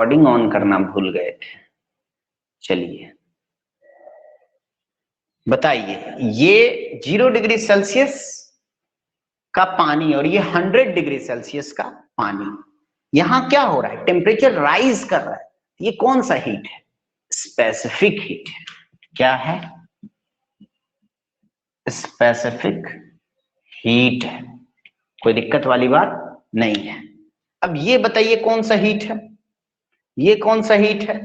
Recording on करना भूल गए थे। चलिए बताइए, ये 0 डिग्री सेल्सियस का पानी और ये 100 डिग्री सेल्सियस का पानी, यहां क्या हो रहा है? टेम्परेचर राइज कर रहा है। ये कौन सा हीट है? स्पेसिफिक हीट है। क्या है? स्पेसिफिक हीट है। कोई दिक्कत वाली बात नहीं है। अब ये बताइए कौन सा हीट है? ये कौन सा हीट है?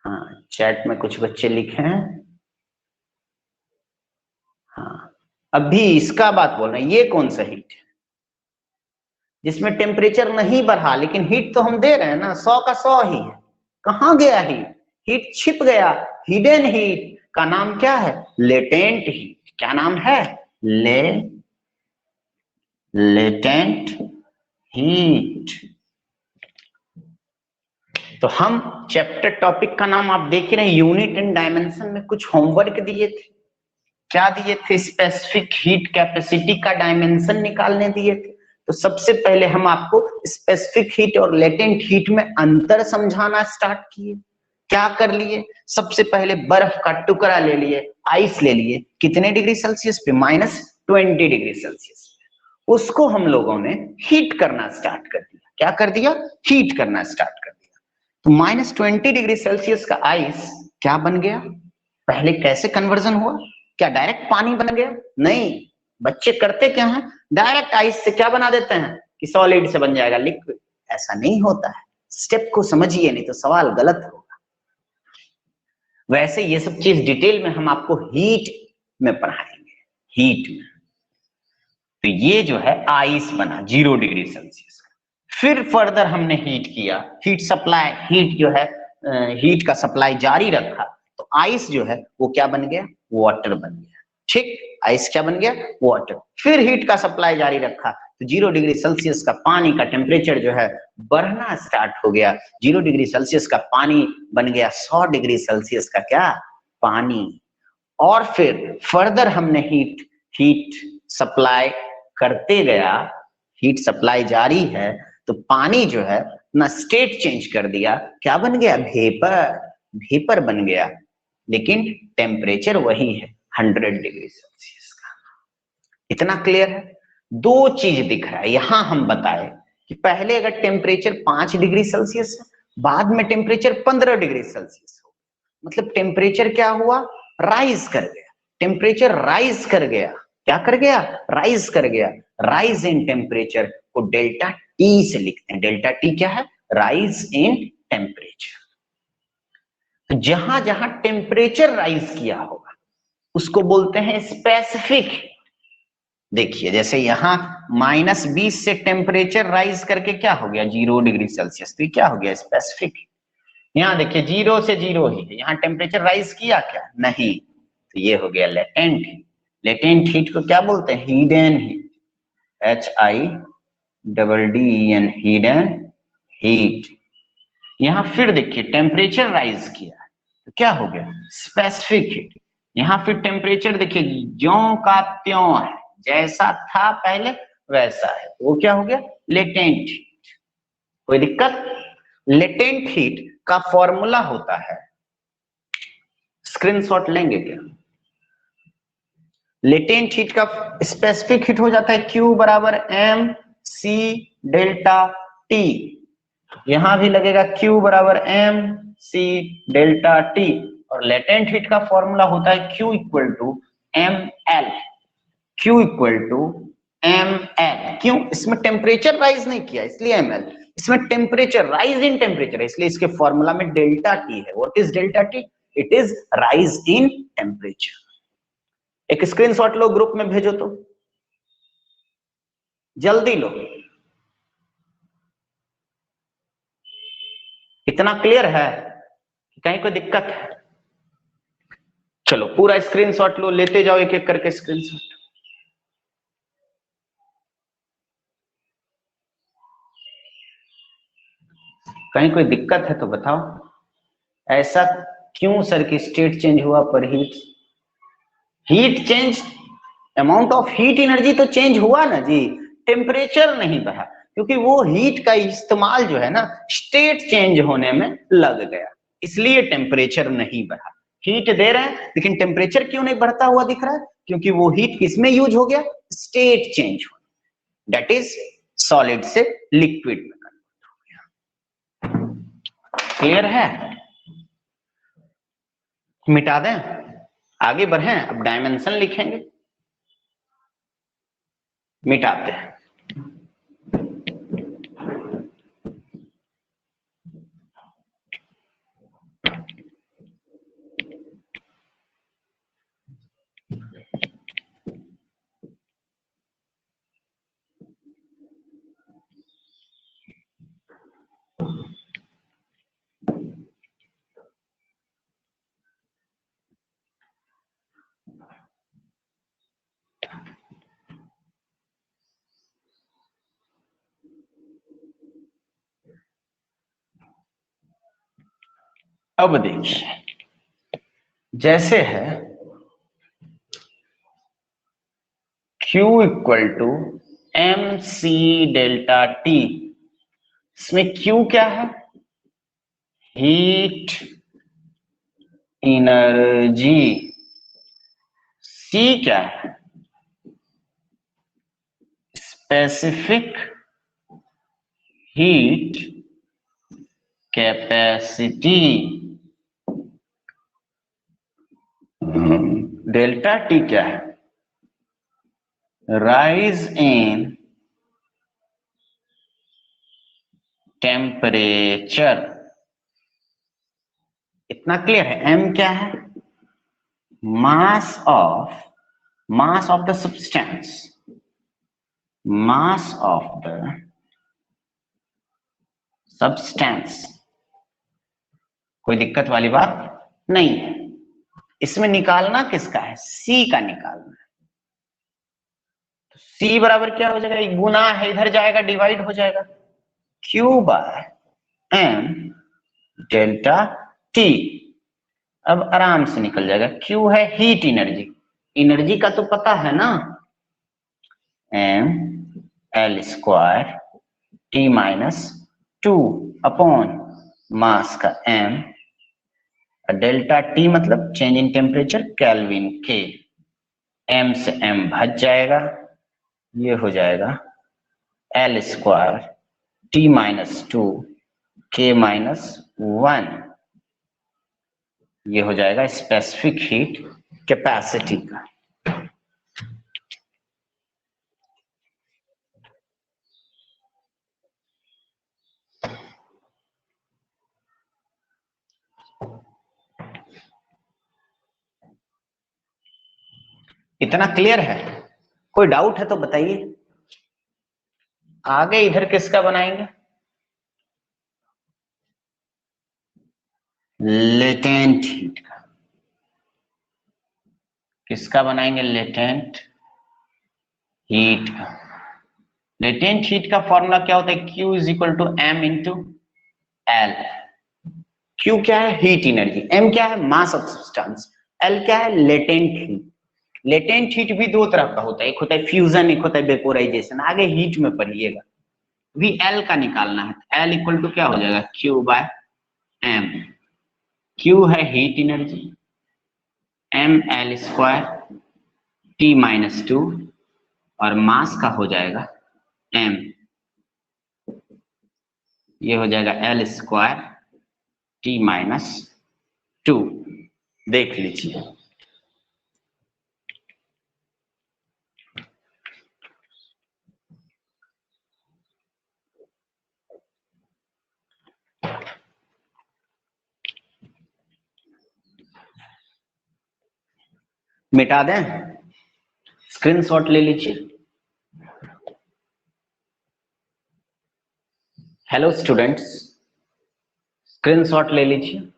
हाँ, चैट में कुछ बच्चे लिखे हैं। हाँ, अभी इसका बात बोल रहे हैं। ये कौन सा हीट है जिसमें टेम्परेचर नहीं बढ़ा लेकिन हीट तो हम दे रहे हैं ना? 100 का 100 ही है। कहां गया हीट? हीट छिप गया। हिडन हीट का नाम क्या है? Latent heat. क्या नाम है? Latent heat. तो हम चैप्टर टॉपिक का नाम आप देख रहे हैं, यूनिट एंड डायमेंशन में कुछ होमवर्क दिए थे। क्या दिए थे? स्पेसिफिक हीट कैपेसिटी का डायमेंशन निकालने दिए थे। तो सबसे पहले हम आपको स्पेसिफिक हीट और लेटेंट हीट में अंतर समझाना स्टार्ट किए। क्या कर लिए? सबसे पहले बर्फ का टुकड़ा ले लिए, आइस ले लिए। कितने डिग्री सेल्सियस पे? -20 डिग्री सेल्सियस पे। उसको हम लोगों ने हीट करना स्टार्ट कर दिया। क्या कर दिया? हीट करना स्टार्ट कर दिया। तो -20 डिग्री सेल्सियस का आइस क्या बन गया? पहले कैसे कन्वर्जन हुआ? क्या डायरेक्ट पानी बन गया? नहीं, बच्चे करते क्या हैं, डायरेक्ट आइस से क्या बना देते हैं कि सॉलिड से बन जाएगा, लिक्विड। ऐसा नहीं होता है। स्टेप को समझिए, नहीं तो सवाल गलत होगा। वैसे ये सब चीज डिटेल में हम आपको हीट में पढ़ाएंगे। हीट में तो ये जो है आइस बना 0 डिग्री सेल्सियस का। फिर फर्दर हमने हीट किया, हीट सप्लाई, हीट जो है हीट का सप्लाई जारी रखा। तो आइस जो है वो क्या बन गया? वाटर बन गया। ठीक, आइस क्या बन गया? वाटर। फिर हीट का सप्लाई जारी रखा तो 0 डिग्री सेल्सियस का पानी का टेम्परेचर जो है बढ़ना स्टार्ट हो गया। 0 डिग्री सेल्सियस का पानी बन गया 100 डिग्री सेल्सियस का क्या? पानी। और फिर फर्दर हमने हीट सप्लाई करते गया, हीट सप्लाई जारी है तो पानी जो है ना स्टेट चेंज कर दिया। क्या बन गया? वेपर। वेपर बन गया, लेकिन टेम्परेचर वही है 100 डिग्री सेल्सियस का। इतना क्लियर है? दो चीज दिख रहा है यहां। हम बताए कि पहले अगर टेम्परेचर 5 डिग्री सेल्सियस है, बाद में टेम्परेचर 15 डिग्री सेल्सियस हो, मतलब टेम्परेचर क्या हुआ? राइज कर गया। टेम्परेचर राइज कर गया। क्या कर गया? राइज कर गया। राइज इन टेम्परेचर को डेल्टा टी से लिखते हैं। डेल्टा टी क्या है? Rise in temperature. तो जहां जहां टेम्परेचर राइज किया होगा उसको बोलते हैं स्पेसिफिक। देखिए जैसे यहाँ -20 से टेम्परेचर राइज करके क्या हो गया? 0 डिग्री सेल्सियस। तो क्या हो गया? स्पेसिफिक। यहाँ देखिए 0 से 0 ही है, यहाँ टेम्परेचर राइज किया क्या? नहीं। तो ये हो गया लेटेंट हीट। लेटेंट हीट को क्या बोलते हैं? Hidden heat. HIDDEN, hidden heat. यहाँ फिर देखिए टेम्परेचर राइज किया तो क्या हो गया? Specific heat. यहाँ फिर टेम्परेचर देखिए ज्यों का त्यों है, जैसा था पहले वैसा है, वो क्या हो गया? Latent heat. कोई दिक्कत? लेटेंट हीट का फॉर्मूला होता है, स्क्रीनशॉट लेंगे क्या? लेटेंट हीट का स्पेसिफिक हीट हो जाता है Q बराबर mc डेल्टा T। यहां भी लगेगा Q बराबर mc डेल्टा T। और लेटेंट हीट का फॉर्मूला होता है Q equal to ml। Q equal to ml। क्यों? इसमें टेम्परेचर राइज नहीं किया इसलिए ml, इसमें टेम्परेचर राइज इन टेम्परेचर इसलिए इसके फॉर्मूला में डेल्टा टी है। What is delta T? It is rise in temperature. एक स्क्रीनशॉट लो, ग्रुप में भेजो तो जल्दी लो। इतना क्लियर है? कहीं कोई दिक्कत है? चलो पूरा स्क्रीनशॉट लो, लेते जाओ एक एक करके स्क्रीनशॉट। कहीं कोई दिक्कत है तो बताओ। ऐसा क्यों सर की स्टेट चेंज हुआ पर heat change, amount of heat energy तो चेंज हुआ ना जी, टेम्परेचर नहीं बढ़ा। क्योंकि वो हीट का इस्तेमाल जो है ना स्टेट चेंज होने में लग गया, इसलिए टेम्परेचर नहीं बढ़ा। हीट दे रहे हैं लेकिन टेम्परेचर क्यों नहीं बढ़ता हुआ दिख रहा है? क्योंकि वो हीट किसमें यूज हो गया? स्टेट चेंज हो, दैट इज सॉलिड से लिक्विड में कन्वर्ट हो गया। क्लियर है? मिटा दें, आगे बढ़ें, अब डायमेंशन लिखेंगे, मिटाते हैं। अब देखिए, जैसे है Q equal to M C delta T, इसमें Q क्या है? Heat energy. C क्या है? Specific heat capacity. Delta T क्या है? Rise in temperature. इतना क्लियर है? एम क्या है? Mass of the substance, mass of the substance. कोई दिक्कत वाली बात नहीं है। इसमें निकालना किसका है? सी का निकालना है। सी बराबर क्या हो जाएगा? गुना है, इधर जाएगा डिवाइड हो जाएगा, Q by M delta T. अब आराम से निकल जाएगा। क्यू है हीट एनर्जी, एनर्जी का तो पता है ना, M L square T minus 2 upon mass का एम, डेल्टा टी मतलब चेंज इन टेम्परेचर, केल्विन के। एम से एम भज जाएगा, ये हो जाएगा एल स्क्वायर टी माइनस 2 के माइनस 1, ये हो जाएगा स्पेसिफिक हीट कैपेसिटी का। इतना क्लियर है? कोई डाउट है तो बताइए। आगे इधर किसका बनाएंगे? लेटेंट हीट का। किसका बनाएंगे? लेटेंट हीट का। लेटेंट हीट का फॉर्मूला क्या होता है? Q is equal to M into L. Q क्या है? Heat energy. M क्या है? Mass of substance. L क्या है? Latent heat. लेटेंट हीट भी दो तरह का होता है, एक होता है फ्यूजन, एक होता है वेपोराइजेशन। आगे हीट में पढ़िएगा। भी एल का निकालना है। एल इक्वल टू क्या हो जाएगा? Q by M. क्यू है heat energy, M L square T minus 2, और मास का हो जाएगा एम, ये हो जाएगा एल स्क्वायर टी माइनस 2। देख लीजिए, मिटा दें, स्क्रीनशॉट ले लीजिए। हेलो स्टूडेंट्स, स्क्रीनशॉट ले लीजिए।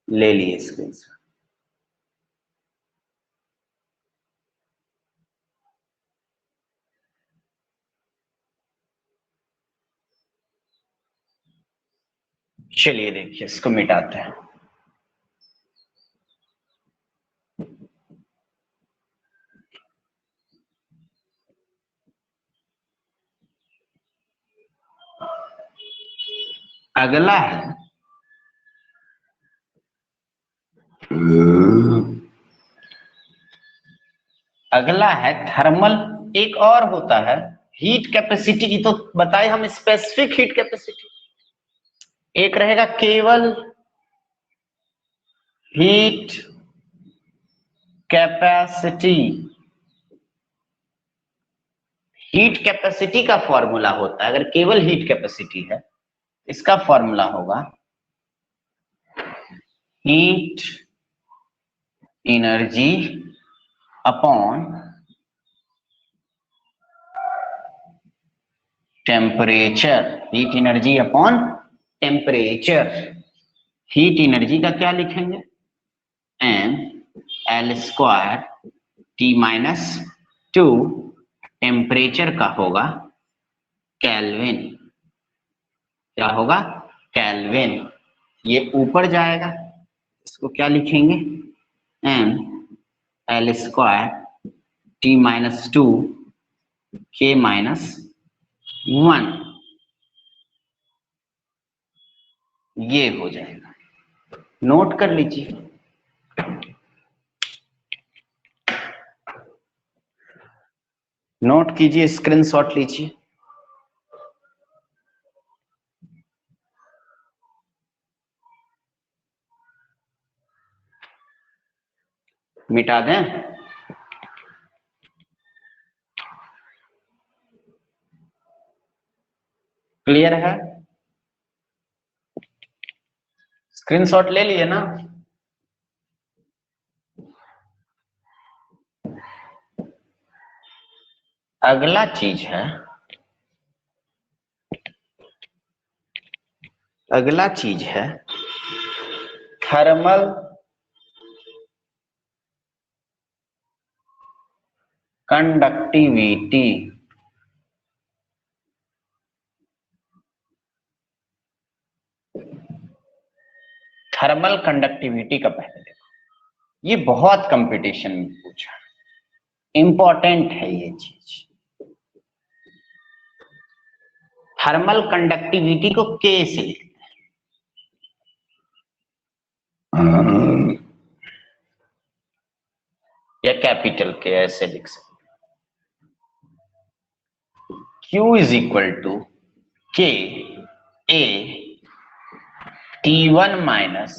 ले लिए स्क्रीनशॉट। चलिए देखिए इसको मिटाते हैं। अगला है थर्मल। एक और होता है हीट कैपेसिटी की, तो बताए हम स्पेसिफिक हीट कैपेसिटी। एक रहेगा केवल हीट कैपेसिटी। हीट कैपेसिटी का फॉर्मूला होता है, अगर केवल हीट कैपेसिटी है इसका फॉर्मूला होगा heat energy upon temperature. Heat energy upon temperature. Heat energy का क्या लिखेंगे, M L square T minus two. Temperature का होगा केल्विन। क्या होगा, केल्विन। ये ऊपर जाएगा, इसको क्या लिखेंगे, M L square T minus two के माइनस वन। ये हो जाएगा, नोट कर लीजिए। नोट कीजिए, स्क्रीनशॉट लीजिए। मिटा दें, क्लियर है, स्क्रीनशॉट ले लिए ना। अगला चीज है, अगला चीज है थर्मल कंडक्टिविटी। थर्मल कंडक्टिविटी का पहले देखो, ये बहुत कंपटीशन में पूछा, इंपॉर्टेंट है ये चीज। थर्मल कंडक्टिविटी को के से लिखते हैं, या कैपिटल के ऐसे लिख सकते। Q इज इक्वल टू के ए T1 माइनस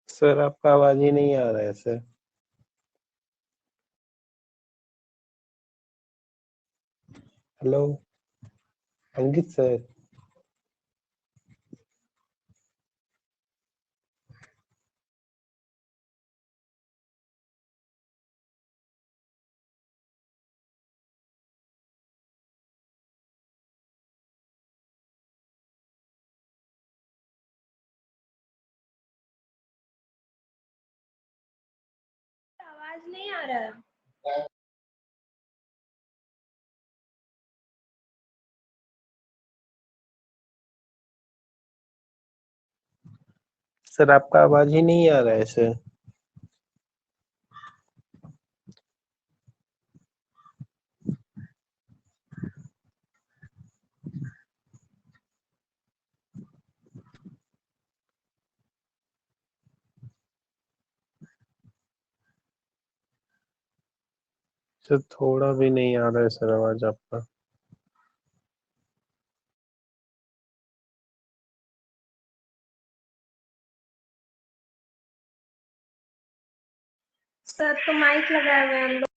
सर आपका आवाज ही नहीं आ रहा है सर। हेलो अंकित सर। आवाज नहीं आ रहा है। सर आपका आवाज ही नहीं आ रहा है सर। सर थोड़ा भी नहीं आ रहा है सर आवाज आपका। सर तो माइक लगाए हुए हैं हम लोग।